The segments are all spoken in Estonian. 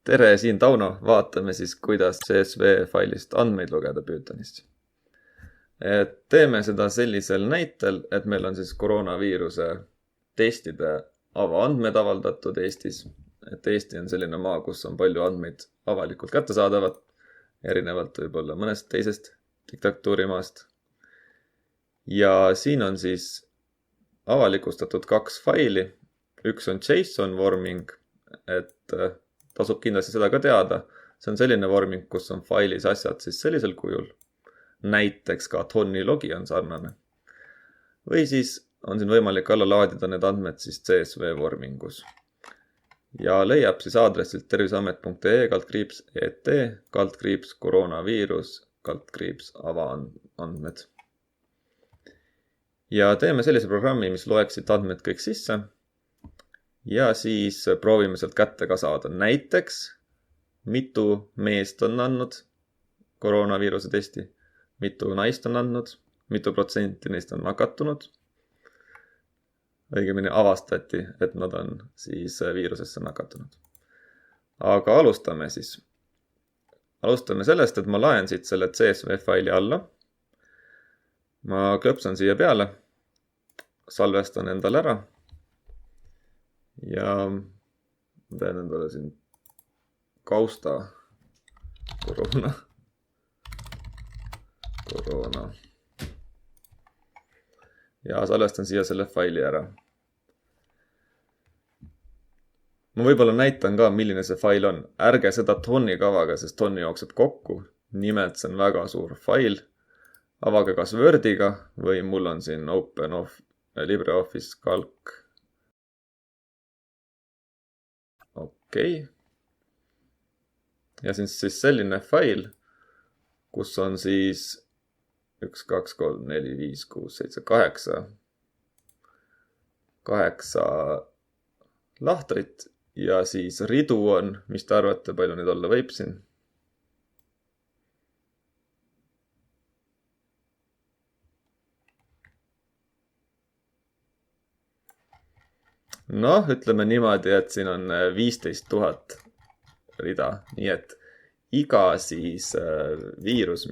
Tere, siin Tauno, vaatame siis, kuidas CSV failist andmeid lugeda Pythonist. Teeme seda sellisel näitel, et meil on siis koroonaviiruse testide avaandmed avaldatud Eestis. Et Eesti on selline maa, kus on palju andmeid avalikult kättesaadavad, erinevalt võib-olla mõnest teisest diktatuurimaast. Ja siin on siis avalikustatud 2 faili. Üks on JSON vorming, et tasub kindlasti seda ka teada. See on selline vorming, kus on failis asjad siis sellisel kujul. Näiteks ka Tonni logi on sarnane. Või siis on siin võimalik alla laadida need andmed siis CSV vormingus. Ja leiab siis aadressilt terviseamet.ee/et/koroonaviirus/avaandmed. Ja teeme sellise programmi, mis loeksid andmed kõik sisse. Ja siis proovime sealt kätte ka saada. Näiteks, mitu meest on andnud koroonaviiruse testi, mitu naist on andnud, mitu protsenti neist on nakatunud. Õigemini avastati, et nad on siis viirusesse nakatunud. Aga alustame siis. Alustame sellest, et ma laen siit selle CSV faili alla. Ma klõpsan siia peale, salvestan endale ära. Ja teen endale siin kausta koroona. Ja salvestan siia selle faili ära. Ma võib-olla näitan ka, milline see fail on. Ärge seda Tonni kavaga, sest Tonni jookseb kokku. Nimelt see on väga suur fail. Avage kas Wordiga või mul on siin LibreOffice kalk. Okei. Ja siis selline fail, kus on siis 1, 2, 3, 4, 5, 6, 7, 8 lahtrit ja siis ridu on, mis te arvate, palju neid olla võib siin? Noh, ütleme niimoodi, et siin on 15 000 rida, nii et iga siis viirus,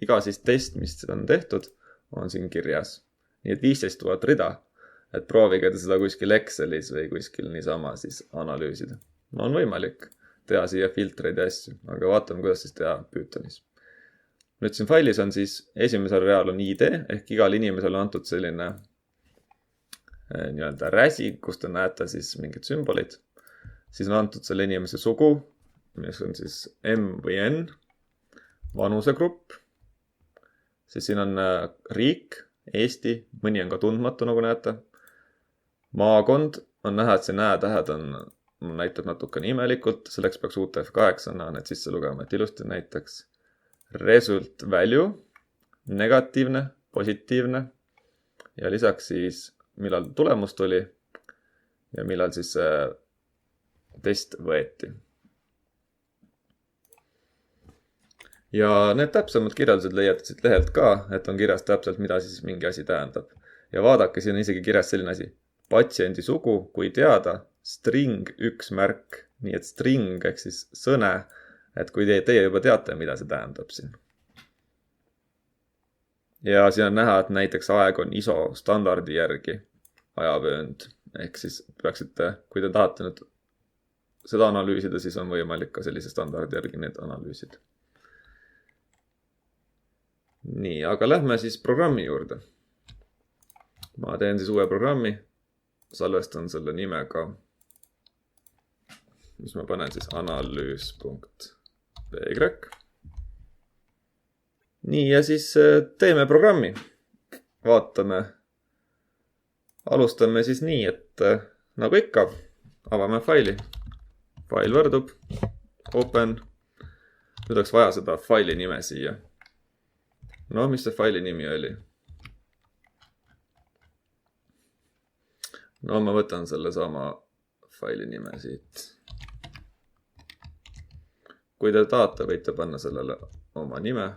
iga siis test, mis on tehtud, on siin kirjas. Nii et 15 000 rida, et proovige seda kuskil Excelis või kuskil niisama siis analüüsida. No on võimalik teha siia filtreid ja asju, aga vaatame, kuidas siis teha Pythonis. Nüüd siin failis on siis esimesel real on ID, ehk igal inimesel on antud selline nii-öelda räsi, kus te näete siis mingid sümbolid. Siis on antud selle inimese sugu, mis on siis M või N, vanusegrupp. Siis siin on riik, Eesti, mõni on ka tundmatu, nagu näete. Maakond on näha, et see näetähed näitab natukene imelikult, selleks peaks UTF-8 need sisse lugema, et ilusti näiteks. Result value, negatiivne, positiivne ja lisaks siis millal tulemus tuli ja millal siis test võeti. Ja need täpsemad kirjeldused leiate siit lehelt ka, et on kirjas täpselt, mida siis mingi asi tähendab. Ja vaadake, siin on isegi kirjas selline asi. Patsiendi sugu, kui teada, string 1 märk. Nii et string ehk siis sõne, et kui teie juba teate, mida see tähendab siin. Ja siin on näha, et näiteks aeg on ISO standardi järgi ajavöönd. Ehk siis peaksite, kui te tahate nüüd seda analüüsida, siis on võimalik ka sellise standardi järgi need analüüsid. Nii, aga lähme siis programmi juurde. Ma teen siis uue programmi. Salvestan selle nimega, mis ma panen siis analüüs.py. Nii, ja siis teeme programmi. Vaatame. Alustame siis nii, et nagu ikka, avame faili. Fail võrdub. Open. Nüüd oleks vaja seda faili nime siia. No, mis see faili nimi oli? No, ma võtan selle sama faili nime siit. Kui te tahate, võite panna sellele oma nime.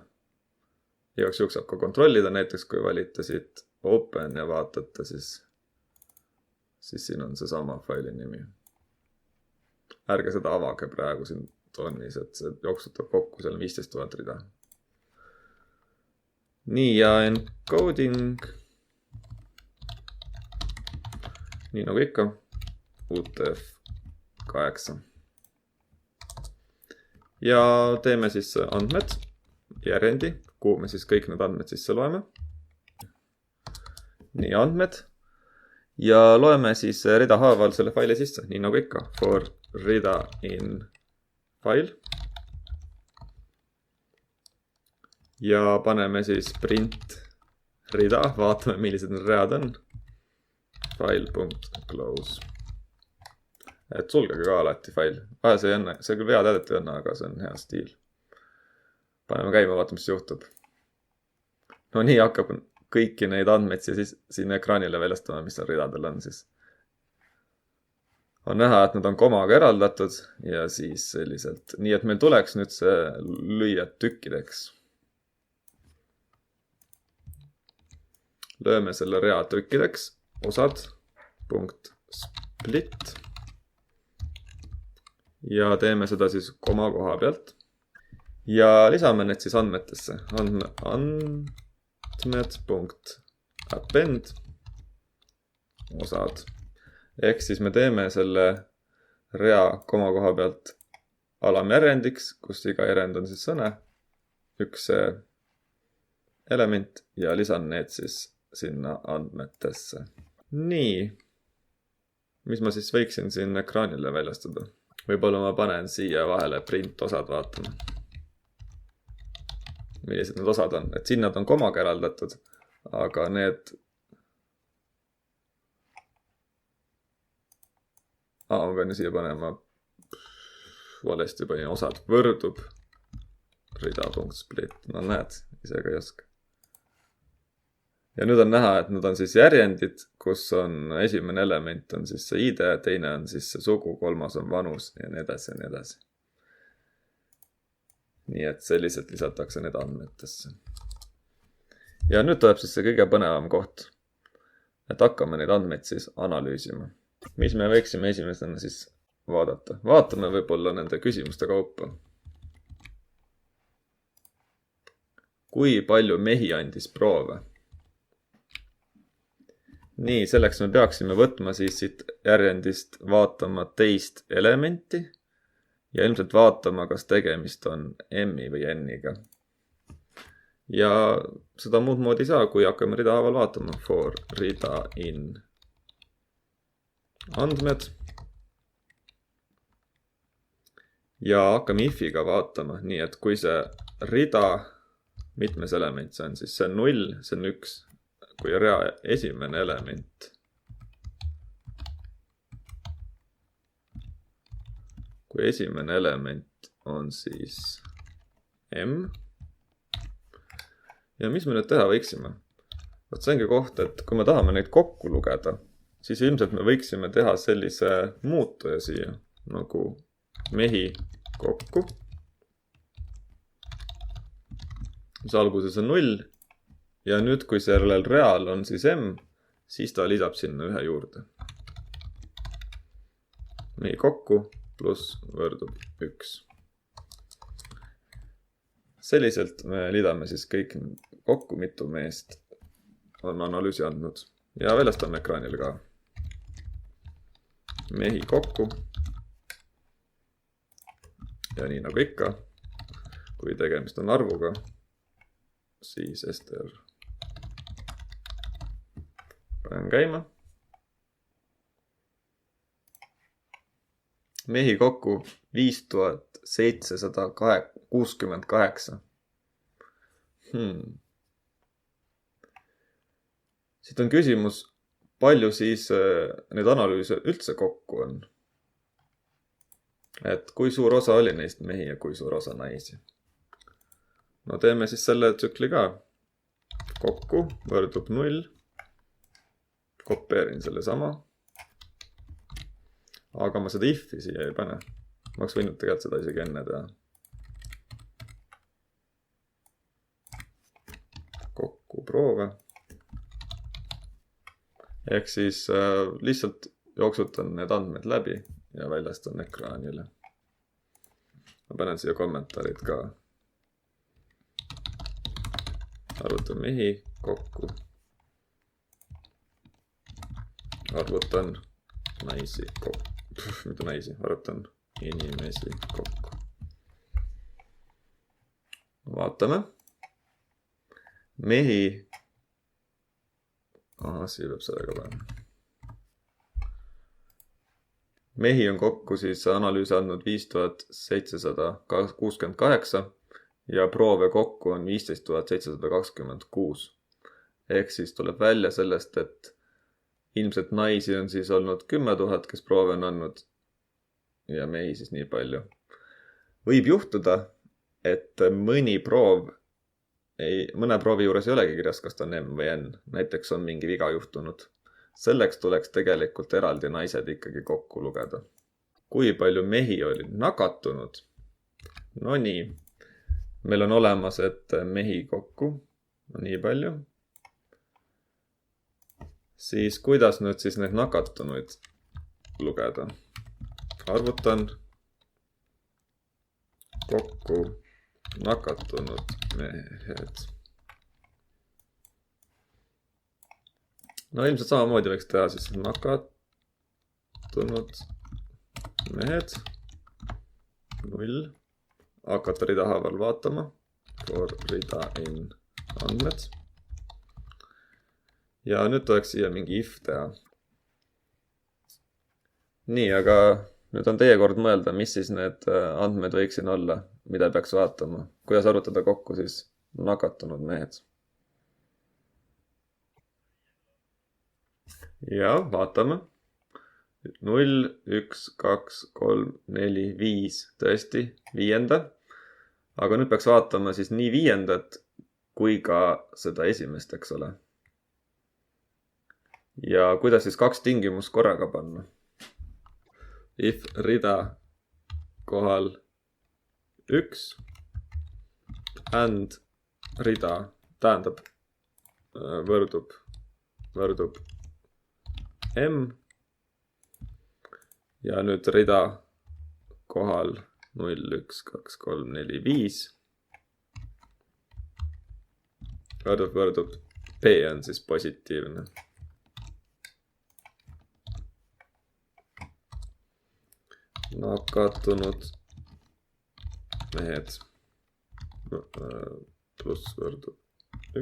Igaks juhuks saab ka kontrollida, näiteks kui valite siit open ja vaatate, siis siin on see sama faili nimi. ärge seda avage praegu siin toonis, et see jooksutab kokku seal 15 000 rida. Nii, ja encoding. Nii nagu ikka, UTF-8. Ja teeme siis andmed, järjendi, kuhu me siis kõik need andmed sisse loeme. Nii, andmed. Ja loeme siis rida haaval selle faili sisse, nii nagu ikka, for rida in file. Ja paneme siis print rida, vaatame, millised need read on. File.close. Et sulgege ka alati fail. See küll veateadet ei anna, aga see on hea stiil. Paneme käima, vaatame, mis juhtub. No nii hakkab kõiki neid andmeid siin ekraanile väljastama, mis seal ridadel on siis. On näha, et nad on komaga eraldatud ja siis selliselt. Nii et meil tuleks nüüd see lüüa tükkideks. Lööme selle rea tükkideks, osad, punkt split. Ja teeme seda siis koma koha pealt. Ja lisame need siis andmetesse. Andmed.append osad. Ehk siis me teeme selle rea koma koha pealt alamjärjendiks, kus iga järjend on siis sõne, üks element ja lisan need siis sinna andmetesse. Nii, mis ma siis võiksin siin ekraanile väljastada? Võib-olla ma panen siia vahele print osad vaatama. Millised need osad on? Et siin nad on komaga eraldatud, aga need... ma pean siia panema valesti panin osad. Võrdub rida.split. No näed, ise ka ei oska. Ja nüüd on näha, et need on siis järjendid, kus on esimene element on siis see ID, teine on siis see sugu, kolmas on vanus ja nii edasi ja nii edasi. Nii et selliselt lisatakse need andmetesse. Ja nüüd tuleb siis see kõige põnevam koht. Et hakkame neid andmeid siis analüüsima. Mis me võiksime esimesena siis vaadata? Vaatame võib-olla nende küsimuste kaupa. Kui palju mehi andis proove? Nii, selleks me peaksime võtma siis siit järjendist vaatama teist elementi ja ilmselt vaatama, kas tegemist on M-i või N-iga. Ja seda muud moodi ei saa, kui hakkame rida haaval vaatama. For rida in andmed. Ja hakkame if-iga vaatama, nii et kui see rida, mitmes element see on, siis see on 0, see on 1. Kui rea esimene element. Kui esimene element on siis M. Ja mis me nüüd teha võiksime? Võt see ongi koht, et kui me tahame neid kokku lugeda, siis ilmselt me võiksime teha sellise muutuja siia, nagu mehi kokku. Mis alguses on 0. Ja nüüd, kui sellel real on siis M, siis ta lisab sinna ühe juurde. Mehi kokku pluss võrdub 1. Selliselt me liidame siis kõik kokku, mitu meest on analüüsi andnud. Ja väljastame ekraanile ka. Mehi kokku. Ja nii nagu ikka, kui tegemist on arvuga, siis STR. Panen käima. Mehi kokku 5768. Siit on küsimus, palju siis need analüüse üldse kokku on. Et kui suur osa oli neist mehi ja kui suur osa naisi. No teeme siis selle tsükli ka. Kokku võrdub 0. Kopeerin selle sama. Aga ma seda if'i siia ei pane. Ma oleks võinud tegelikult seda isegi enne teha. Kokku proove. Ehk siis lihtsalt jooksutan need andmed läbi ja väljastan ekraanile. Ma panen siia kommentaarid ka. Arvutan mehi kokku. Arvutan naisi kokku. Mitte naisi, arvutan inimesi kokku. Vaatame. Mehi. Siia peab sellega panema. Mehi on kokku siis analüüsi andnud 5768 ja proove kokku on 15726. Ehk siis tuleb välja sellest, et ilmselt naisi on siis olnud 10 000, kes proove on andnud ja mehi siis nii palju. Võib juhtuda, et mõne proovi juures ei olegi kirjas, kas ta on M või N. Näiteks on mingi viga juhtunud. Selleks tuleks tegelikult eraldi naised ikkagi kokku lugeda. Kui palju mehi oli nakatunud? No nii. Meil on olemas, et mehi kokku on nii palju. Siis kuidas nüüd siis need nakatunuid lugeda? Arvutan kokku nakatunud mehed. No ilmselt samamoodi võiks teha siis nakatunud mehed 0. Hakata rida haaval vaatama. For rida in andmed. Ja nüüd tuleks siia mingi if teha. Nii, aga nüüd on teie kord mõelda, mis siis need andmed võiksin olla, mida peaks vaatama. Kuidas arvutada kokku siis nakatunud mehed. Ja vaatame. 0, 1, 2, 3, 4, 5. Tõesti, 5. Aga nüüd peaks vaatama siis nii 5. kui ka seda esimest, eks ole. Ja kuidas siis 2 tingimust korraga panna? If rida kohal 1 and rida tähendab võrdub M ja nüüd rida kohal 0, 1, 2, 3, 4, 5 võrdub P on siis positiivne. Nakatunud mehed pluss võrdub 1.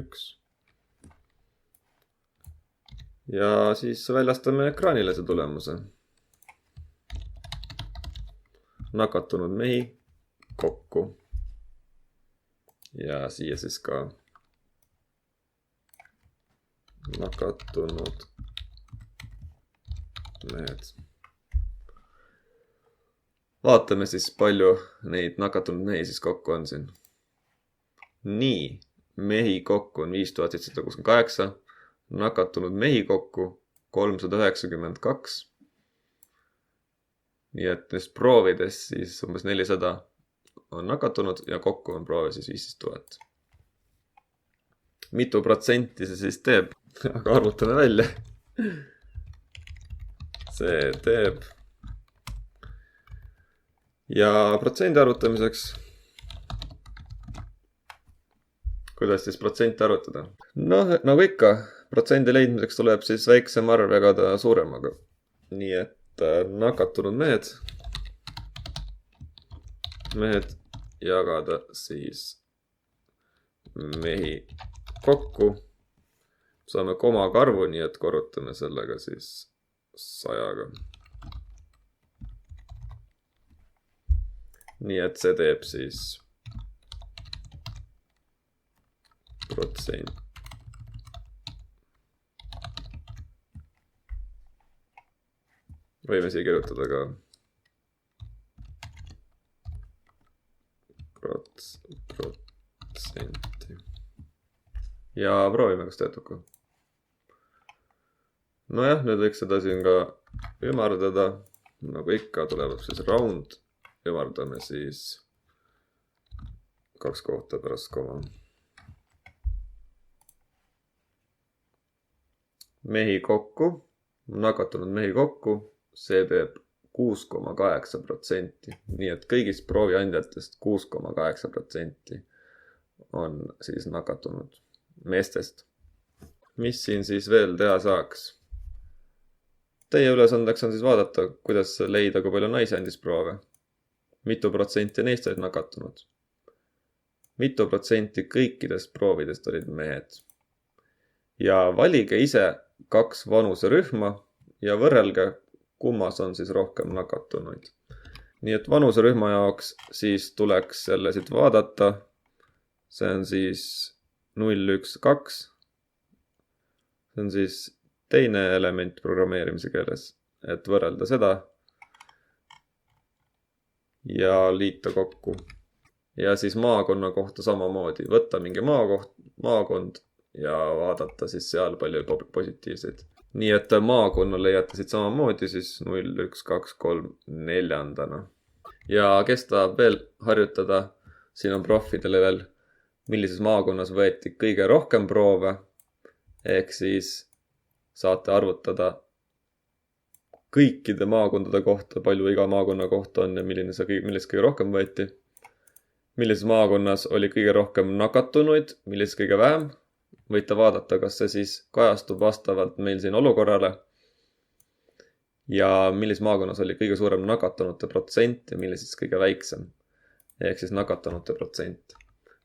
Ja siis väljastame ekraanile see tulemuse. Nakatunud mehi kokku. Ja siia siis ka nakatunud mehed. Vaatame siis, palju neid nakatunud mehi siis kokku on siin. Nii, mehi kokku on 5768, nakatunud mehi kokku 392. Nii et neist proovides siis umbes 400 on nakatunud ja kokku on proove siis 15 000. Mitu protsenti see siis teeb? Aga arvutame välja. See teeb. Ja protsendi arvutamiseks. Kuidas siis protsenti arvutada? Noh, nagu ikka, protsendi leidmiseks tuleb siis väiksem arv jagada suuremaga. Nii et nakatunud mehed jagada siis mehi kokku. Saame komaga arvu, nii et korrutame sellega siis 100-ga. Nii et see teeb siis protsent. Võime siia kirjutada ka protsenti. Ja proovime, kas töötab ka. Nojah, nüüd võiks seda siin ka ümardada. Nagu ikka tuleb siis round. Ümardame siis 2 kohta pärast koma. Mehi kokku. Nakatunud mehi kokku. See teeb 6,8%. Nii et kõigist prooviandjatest 6,8% on siis nakatunud meestest. Mis siin siis veel teha saaks? Teie ülesandeks on siis vaadata, kuidas leida, kui palju naisi andis proove. Mitu protsenti neist olid nakatunud. Mitu protsenti kõikidest proovidest olid mehed. Ja valige ise 2 vanuserühma ja võrrelge, kummas on siis rohkem nakatunuid. Nii et vanuserühma jaoks siis tuleks selle siit vaadata. See on siis 012. See on siis teine element programmeerimise keeles, et võrrelda seda ja liita kokku. Ja siis maakonna kohta samamoodi. Võtta mingi maakond ja vaadata siis seal palju positiivseid. Nii et maakonna leiate siit samamoodi siis 0, 1, 2, 3, 4. Ja kes tahab veel harjutada, siin on proffidele veel, millises maakonnas võeti kõige rohkem proove, ehk siis saate arvutada kõikide maakondade kohta, palju iga maakonna kohta on ja millest kõige rohkem võeti. Millises maakonnas oli kõige rohkem nakatunuid, millises kõige vähem. Võite vaadata, kas see siis kajastub vastavalt meil siin olukorrale. Ja millises maakonnas oli kõige suurem nakatunute protsent ja millises kõige väiksem. Ehk siis nakatunute protsent.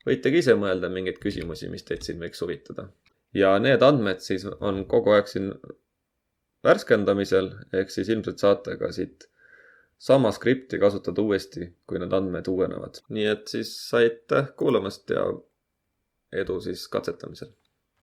Võitegi ise mõelda mingeid küsimusi, mis teid siin võiks huvitada. Ja need andmed siis on kogu aeg siin värskendamisel, ehk siis ilmselt saate ka siit sama skripti kasutada uuesti, kui need andmed uuenevad. Nii et siis aitäh kuulamast ja edu siis katsetamisel.